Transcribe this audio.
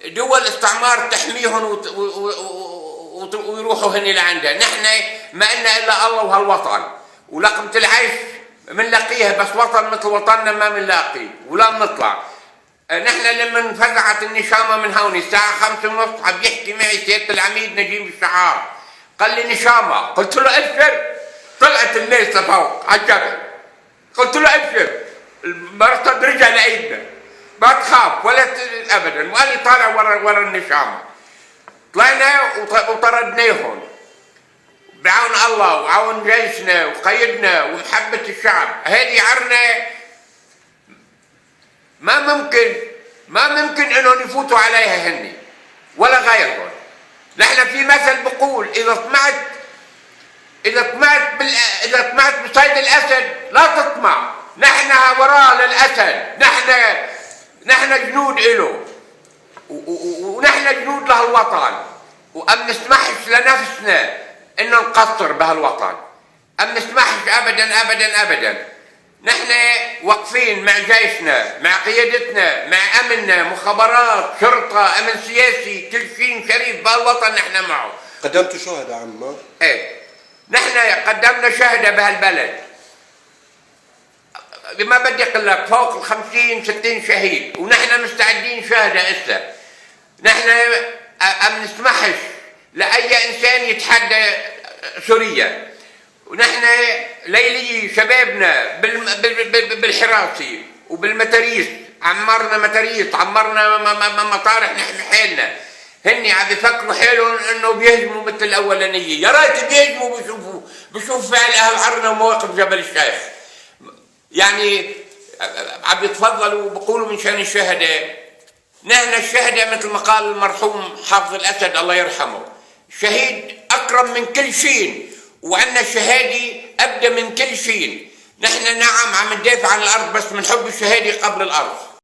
دول استعمار تحميهم ويروحوا هني لعندها. نحن ما إلنا إلا الله وهالوطن، ولقمة العيش منلاقيها، بس وطن مثل وطننا ما منلاقيه ولا بنطلع. نحن لما انفزعت النشامة من هون الساعة 5:30 عم يحكي معي سيادة العميد نجيب الشعار، قال لي نشامة، قلت له ابشر. طلعت الليل لفوق على الجبل، قلت له ابشر، المرصد رجع لايدنا، ما تخاف ولا ابدا. وقال لي طالع ورا النشامة. طلعنا وطردناهم بعون الله وعون جيشنا وقيدنا ومحبة الشعب. هذه عرنا ما ممكن انهم يفوتوا عليها هني ولا غيرهم. نحن في مثل بقول اذا طمعت بصيد الاسد لا تطمع. نحن وراء للاسد، نحن جنود له، ونحن جنود لهالوطن، وأم نسمحش لنفسنا إن نقصر بهالوطن، أم نسمحش أبدا أبدا أبدا. نحن واقفين مع جيشنا، مع قيادتنا، مع أمننا، مخابرات، شرطة، أمن سياسي، كل شيء شريف بهالوطن نحن معه. قدمتوا شهداء عمار؟ إيه، نحن قدمنا شهداء بهالبلد. ما بدي أقول لك فوق 50-60 شهيد، ونحن مستعدين شهداء هسه. نحن ما نسمحش لأي إنسان يتحدى سوريا، ونحن ليلي شبابنا بالحراسي وبالمتاريس، عمرنا متاريس، عمرنا مطارح. نحن حالنا هني عم بيفكروا حالهم انه بيهجموا مثل الاولانيه. يا ريت بيهجموا بيشوفوا فعل اهل عرنا ومواقف جبل الشيخ. يعني عم بيتفضلوا وبقولوا من شان الشهداء. نحن الشهداء مثل ما قال المرحوم حافظ الأسد الله يرحمه، الشهيد أكرم من كل شيء، وعندنا الشهادة أبدى من كل شيء. نحن نعم عم ندافع عن الأرض، بس من حب الشهادة قبل الأرض.